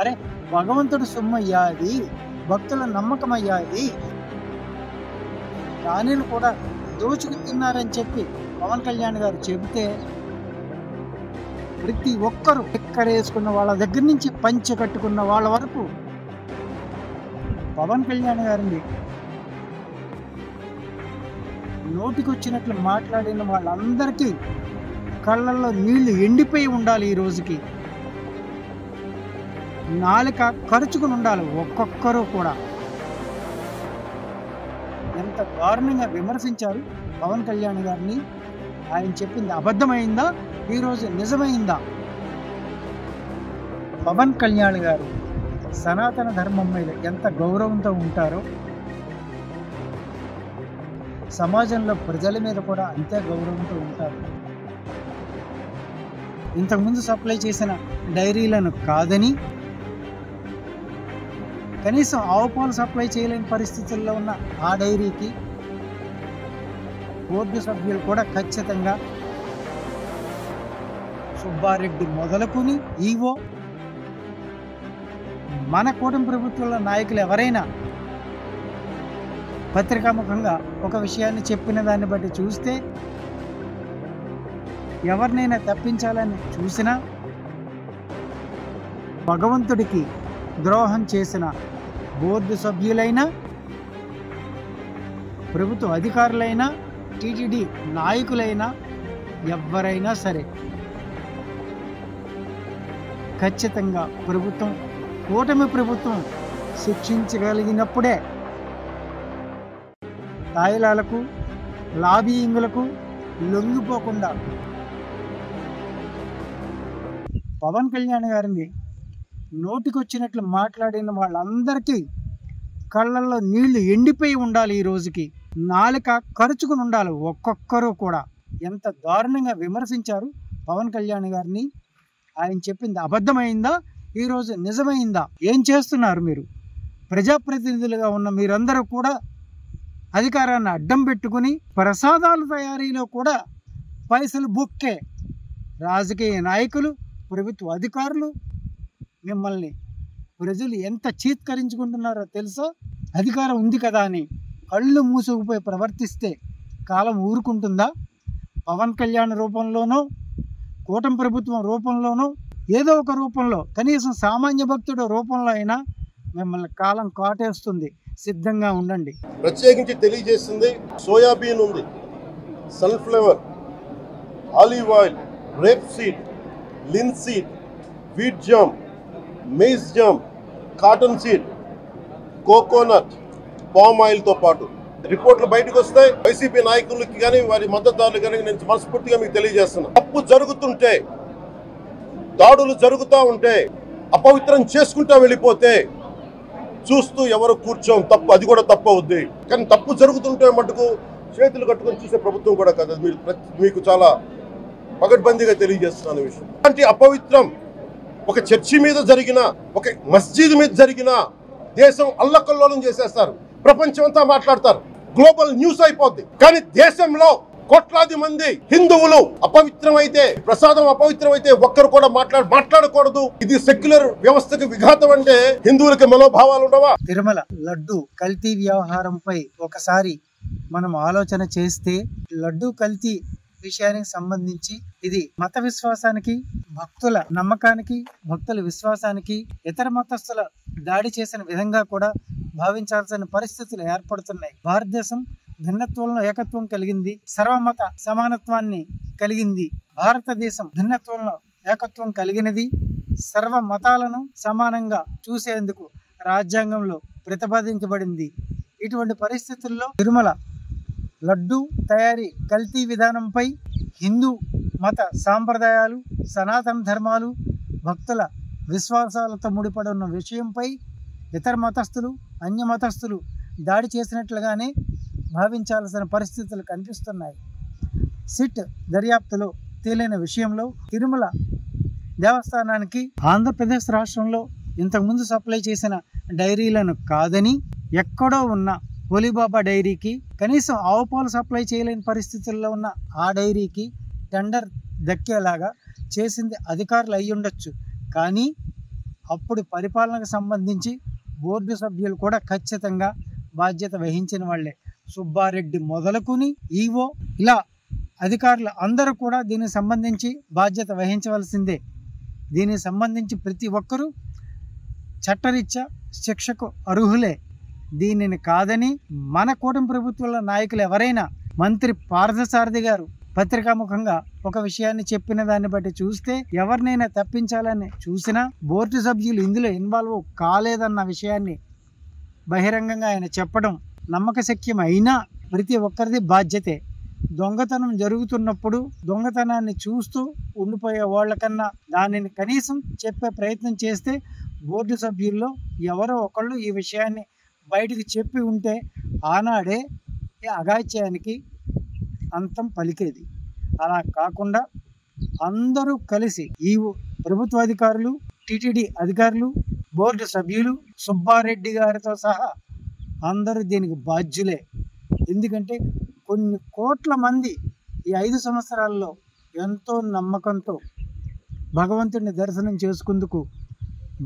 అరే భగవంతుడు సొమ్మయ్యా అది, భక్తుల నమ్మకమయ్యా అది. రాణిలు కూడా దోచుకు తిన్నారని చెప్పి పవన్ కళ్యాణ్ గారు చెబితే ప్రతి ఒక్కరు ఎక్కడేసుకున్న వాళ్ళ దగ్గర నుంచి పంచె కట్టుకున్న వాళ్ళ వరకు పవన్ కళ్యాణ్ గారిని నోటికొచ్చినట్లు మాట్లాడిన వాళ్ళందరికీ కళ్ళల్లో నీళ్లు ఎండిపోయి ఉండాలి. ఈ రోజుకి నాలుక ఖర్చుకుని ఉండాలి ఒక్కొక్కరు కూడా. ఎంత దారుణంగా విమర్శించారు పవన్ కళ్యాణ్ గారిని. ఆయన చెప్పింది అబద్ధమైందా, ఈరోజు నిజమైందా? పవన్ కళ్యాణ్ గారు సనాతన ధర్మం మీద ఎంత గౌరవంతో ఉంటారో సమాజంలో ప్రజల మీద కూడా అంతే గౌరవంతో ఉంటారు. ఇంతకుముందు సప్లై చేసిన డైరీలను కాదని, కనీసం ఆవు పాలు సప్లై చేయలేని పరిస్థితుల్లో ఉన్న ఆ డైరీకి బోర్డు సభ్యులు కూడా ఖచ్చితంగా సుబ్బారెడ్డి మొదలుకొని ఈవో, మన కూటమి ప్రభుత్వంలో నాయకులు ఎవరైనా పత్రికాముఖంగా ఒక విషయాన్ని చెప్పిన దాన్ని బట్టి చూస్తే, ఎవరినైనా తప్పించాలని చూసినా, భగవంతుడికి ద్రోహం చేసిన బోర్డు సభ్యులైనా, ప్రభుత్వ అధికారులైనా, టీటీడీ నాయకులైనా, ఎవరైనా సరే ఖచ్చితంగా ప్రభుత్వం, కూటమి ప్రభుత్వం శిక్షించగలిగినప్పుడే తాయిలాలకు, లాబీయింగులకు లొంగిపోకుండా పవన్ కళ్యాణ్ గారిని నోటికొచ్చినట్లు మాట్లాడిన వాళ్ళందరికీ కళ్ళల్లో నీళ్లు ఎండిపోయి ఉండాలి. ఈ రోజుకి నాలుక ఖర్చుకుని ఉండాలి ఒక్కొక్కరు కూడా. ఎంత దారుణంగా విమర్శించారు పవన్ కళ్యాణ్ గారిని. ఆయన చెప్పింది అబద్ధమైందా, ఈరోజు నిజమైందా? ఏం చేస్తున్నారు మీరు? ప్రజాప్రతినిధులుగా ఉన్న మీరందరూ కూడా అధికారాన్ని అడ్డం పెట్టుకుని ప్రసాదాల తయారీలో కూడా పైసలు బొక్కే రాజకీయ నాయకులు, ప్రభుత్వ అధికారులు, మిమ్మల్ని ప్రజలు ఎంత చీత్కరించుకుంటున్నారో తెలుసా? అధికారం ఉంది కదా అని కళ్ళు మూసుకుపోయి ప్రవర్తిస్తే కాలం ఊరుకుంటుందా? పవన్ కళ్యాణ్ రూపంలోనో, కూటమి ప్రభుత్వం రూపంలోనో, ఏదో ఒక రూపంలో, కనీసం సామాన్య భక్తుడు రూపంలో అయినా మిమ్మల్ని కాలం కాటేస్తుంది. సిద్ధంగా ఉండండి. ప్రత్యేకించి తెలియజేస్తుంది, సోయాబీన్ ఉంది, sunflower, olive oil, rapeseed, linseed, wheat germ, maize germ, cottonseed, coconut, palm ఆయిల్తో పాటు రిపోర్ట్లు బయటకు వస్తాయి. వైసీపీ నాయకులకి కానీ వారి మద్దతుదారులు కానీ నేను మనస్ఫూర్తిగా మీకు తెలియజేస్తున్నా, తప్పు జరుగుతుంటే, దాడులు జరుగుతూ ఉంటే, అపవిత్రం చేసుకుంటా వెళ్ళిపోతే చూస్తూ ఎవరు కూర్చోం, తప్పు, అది కూడా తప్పు అవుద్ది. కానీ తప్పు జరుగుతుంటే మటుకు చేతులు కట్టుకొని చూసే ప్రభుత్వం కూడా కాదు. మీకు చాలా పగడ్బందీగా తెలియజేస్తున్నాను విషయం. అలాంటి అపవిత్రం ఒక చర్చి మీద జరిగిన, ఒక మస్జిద్ మీద జరిగిన దేశం అల్లకల్లోలం చేసేస్తారు, ప్రపంచం అంతా మాట్లాడతారు, గ్లోబల్ న్యూస్ అయిపోద్ది. కానీ దేశంలో కోట్లాది మంది హిందువులు అపవిత్రమైతే, ప్రసాదం అపవిత్రమైతే ఒక్కరు కూడా మాట్లాడకూడదు. ఇది సెక్యులర్ వ్యవస్థకు విఘాతం. అంటే హిందువులకి మనోభావాలు ఉండవా? తిరుమల లడ్డు కల్తీ వ్యవహారంపై ఒకసారి మనం ఆలోచన చేస్తే, లడ్డు కల్తీ విషయానికి సంబంధించి ఇది మత విశ్వాసానికి, భక్తుల నమ్మకానికి, భక్తుల విశ్వాసానికి, ఇతర మతస్థుల దాడి చేసిన విధంగా కూడా భావించాల్సిన పరిస్థితులు ఏర్పడుతున్నాయి. భారతదేశం భిన్నత్వంలో ఏకత్వం కలిగింది, సర్వమత సమానత్వాన్ని కలిగింది. భారతదేశం భిన్నత్వంలో ఏకత్వం కలిగినది, సర్వ మతాలను సమానంగా చూసేందుకు రాజ్యాంగంలో ప్రతిపాదించబడింది. ఇటువంటి పరిస్థితుల్లో తిరుమల లడ్డు తయారీ కల్తీ విధానంపై హిందూ మత సాంప్రదాయాలు, సనాతన ధర్మాలు, భక్తుల విశ్వాసాలతో ముడిపడి ఉన్న విషయంపై ఇతర మతస్థులు, అన్య మతస్థులు దాడి చేసినట్లుగానే భావించాల్సిన పరిస్థితులు కనిపిస్తున్నాయి. సిట్ దర్యాప్తులో తేలిన విషయంలో తిరుమల దేవస్థానానికి ఆంధ్రప్రదేశ్ రాష్ట్రంలో ఇంతకుముందు సప్లై చేసిన డైరీలను కాదని, ఎక్కడో ఉన్న ఒలిబాబా డైరీకి, కనీసం ఆవు పాలు సప్లై చేయలేని పరిస్థితుల్లో ఉన్న ఆ డైరీకి టెండర్ దక్కేలాగా చేసింది అధికారులు అయి ఉండొచ్చు. కానీ అప్పుడు పరిపాలనకు సంబంధించి బోర్డు సభ్యులు కూడా ఖచ్చితంగా బాధ్యత వహించిన వాళ్ళే. సుబ్బారెడ్డి మొదలుకుని ఈవో ఇలా అధికారులు అందరూ కూడా దీనికి సంబంధించి బాధ్యత వహించవలసిందే. దీనికి సంబంధించి ప్రతి ఒక్కరూ చట్టరీత్యా శిక్షకు అర్హులే. దీనిని కాదని మన కూటమి ప్రభుత్వంలో నాయకులు ఎవరైనా, మంత్రి పార్థసారథి గారు పత్రికాముఖంగా ఒక విషయాన్ని చెప్పిన దాన్ని బట్టి చూస్తే ఎవరినైనా తప్పించాలని చూసినా బోర్డు సభ్యులు ఇందులో ఇన్వాల్వ్ కాలేదన్న విషయాన్ని బహిరంగంగా ఆయన చెప్పడం నమ్మకశక్యం అయినా ప్రతి ఒక్కరిది బాధ్యతే. దొంగతనం జరుగుతున్నప్పుడు దొంగతనాన్ని చూస్తూ ఉండిపోయే వాళ్ళకన్నా దానిని కనీసం చెప్పే ప్రయత్నం చేస్తే బోర్డు సభ్యుల్లో ఎవరో ఒకళ్ళు ఈ విషయాన్ని బయటికి చెప్పి ఉంటే ఆనాడే ఈ అఘాయిత్యానికి అంతం పలికేది. అలా కాకుండా అందరూ కలిసి ఈ ప్రభుత్వ అధికారులు, టీటీడీ అధికారులు, బోర్డు సభ్యులు, సుబ్బారెడ్డి గారితో సహా అందరూ దీనికి బాధ్యులే. ఎందుకంటే కొన్ని కోట్ల మంది ఈ 5 సంవత్సరాల్లో ఎంతో నమ్మకంతో భగవంతుడిని దర్శనం చేసుకుందుకు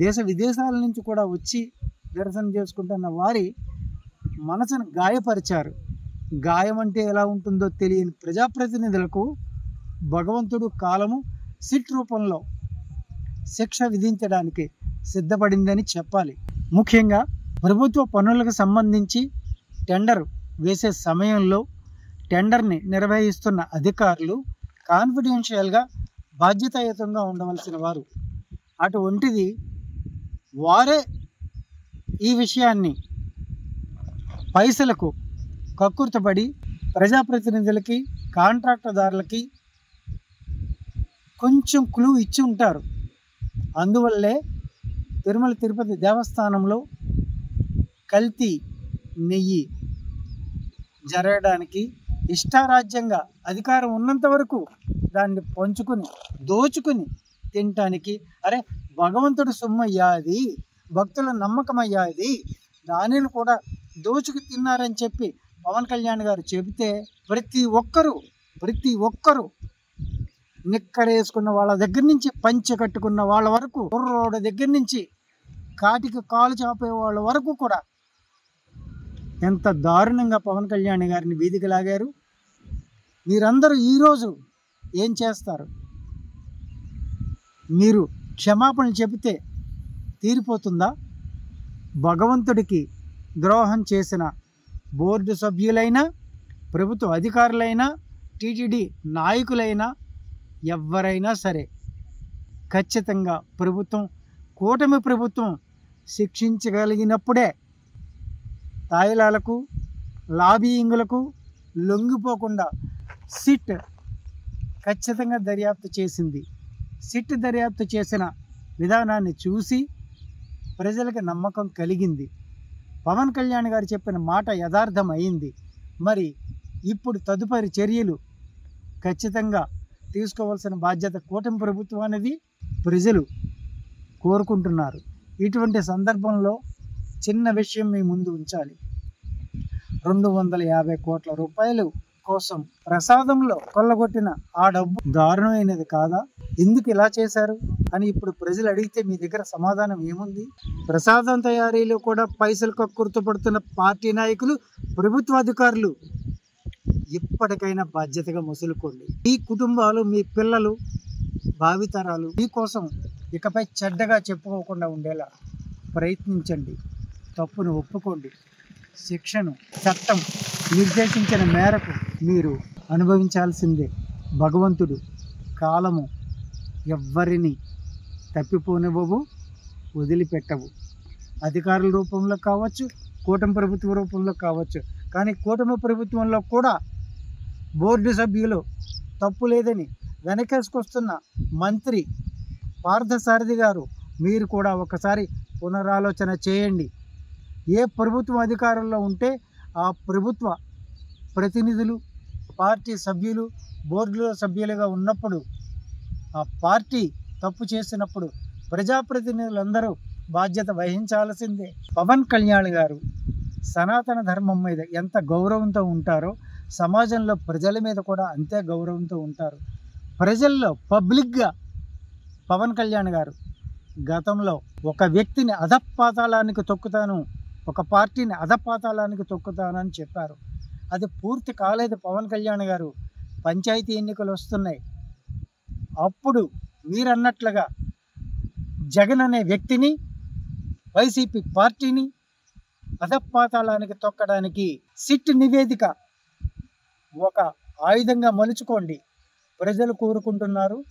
దేశ విదేశాల నుంచి కూడా వచ్చి దర్శనం చేసుకుంటున్న వారి మనసును గాయపరిచారు. గాయం అంటే ఎలా ఉంటుందో తెలియని ప్రజాప్రతినిధులకు భగవంతుడు కాలము సిట్ రూపంలో శిక్ష విధించడానికి సిద్ధపడిందని చెప్పాలి. ముఖ్యంగా ప్రభుత్వ పనులకు సంబంధించి టెండర్ వేసే సమయంలో టెండర్ని నిర్వహిస్తున్న అధికారులు కాన్ఫిడెన్షియల్గా బాధ్యతాయుతంగా ఉండవలసిన వారు. అటువంటిది వారే ఈ విషయాన్ని పైసలకు కక్కుర్తపడి ప్రజాప్రతినిధులకి, కాంట్రాక్టర్దారులకి కొంచెం క్లూ ఇచ్చి ఉంటారు. అందువల్లే తిరుమల తిరుపతి దేవస్థానంలో కల్తీ నెయ్యి జరగడానికి ఇష్టారాజ్యంగా అధికారం ఉన్నంత వరకు దాన్ని పంచుకుని దోచుకుని తినటానికి, అరే భగవంతుడు సొమ్మయ్యా అది, భక్తుల నమ్మకమయ్యా ఇది, దానిని కూడా దోచుకు తిన్నారని చెప్పి పవన్ కళ్యాణ్ గారు చెబితే ప్రతి ఒక్కరూ నిక్కరేసుకున్న వాళ్ళ దగ్గర నుంచి పంచె కట్టుకున్న వాళ్ళ వరకు, కుర్రోడు దగ్గర నుంచి కాటికి కాలు చాపే వాళ్ళ వరకు కూడా ఎంత దారుణంగా పవన్ కళ్యాణ్ గారిని వీధికి లాగారు. మీరందరూ ఈరోజు ఏం చేస్తారు? మీరు క్షమాపణలు చెబితే తీరిపోతుందా? భగవంతుడికి ద్రోహం చేసిన బోర్డు సభ్యులైనా, ప్రభుత్వ అధికారులైనా, టీటీడీ నాయకులైనా ఎవరైనా సరే ఖచ్చితంగా కూటమి ప్రభుత్వం శిక్షించగలిగినప్పుడే తాయిలాలకు, లాబీయింగులకు లొంగిపోకుండా సిట్ ఖచ్చితంగా దర్యాప్తు చేసింది. సిట్ దర్యాప్తు చేసిన విధానాన్ని చూసి ప్రజలకు నమ్మకం కలిగింది. పవన్ కళ్యాణ్ గారు చెప్పిన మాట యథార్థం అయింది. మరి ఇప్పుడు తదుపరి చర్యలు ఖచ్చితంగా తీసుకోవాల్సిన బాధ్యత కూటమి ప్రభుత్వం అనేది ప్రజలు కోరుకుంటున్నారు. ఇటువంటి సందర్భంలో చిన్న విషయం మీ ముందు ఉంచాలి. 250 కోట్ల రూపాయలు కోసం ప్రసాదంలో కొల్లగొట్టిన ఆ డబ్బు దారుణమైనది కాదా? ఎందుకు ఇలా చేశారు అని ఇప్పుడు ప్రజలు అడిగితే మీ దగ్గర సమాధానం ఏముంది? ప్రసాదం తయారీలో కూడా పైసలు కక్కుర్తుపడుతున్న పార్టీ నాయకులు, ప్రభుత్వ అధికారులు ఇప్పటికైనా బాధ్యతగా మసులుకోండి. మీ కుటుంబాలు, మీ పిల్లలు, భావితరాలు మీకోసం ఇకపై చెడ్డగా చెప్పుకోకుండా ఉండేలా ప్రయత్నించండి. తప్పును ఒప్పుకోండి. శిక్షను చట్టం నిర్దేశించిన మేరకు మీరు అనుభవించాల్సిందే. భగవంతుడు, కాలము ఎవ్వరిని తప్పిపోనివ్వవు, వదిలిపెట్టవు. అధికారుల రూపంలో కావచ్చు, కూటమి ప్రభుత్వ రూపంలో కావచ్చు. కానీ కూటమి ప్రభుత్వంలో కూడా బోర్డు సభ్యులు తప్పు లేదని వెనకేసుకొస్తున్న మంత్రి పార్థసారథి గారు, మీరు కూడా ఒకసారి పునరాలోచన చేయండి. ఏ ప్రభుత్వం అధికారంలో ఉంటే ఆ ప్రభుత్వ ప్రతినిధులు, పార్టీ సభ్యులు బోర్డులో సభ్యులుగా ఉన్నప్పుడు, ఆ పార్టీ తప్పు చేసినప్పుడు ప్రజాప్రతినిధులందరూ బాధ్యత వహించాల్సిందే. పవన్ కళ్యాణ్ గారు సనాతన ధర్మం మీద ఎంత గౌరవంతో ఉంటారో సమాజంలో ప్రజల మీద కూడా అంతే గౌరవంతో ఉంటారు. ప్రజల్లో పబ్లిక్గా పవన్ కళ్యాణ్ గారు గతంలో ఒక వ్యక్తిని అధపాతాళానికి తొక్కుతాను, ఒక పార్టీని అధపాతాళానికి తొక్కుతానని చెప్పారు. అది పూర్తి కాలేదు పవన్ కళ్యాణ్ గారు. పంచాయతీ ఎన్నికలు వస్తున్నాయి. అప్పుడు మీరన్నట్లుగా జగన్ అనే వ్యక్తిని, వైసీపీ పార్టీని అధపాతాళానికి తొక్కడానికి సిట్ నివేదిక ఒక ఆయుధంగా మలుచుకోండి. ప్రజలు కోరుకుంటున్నారు.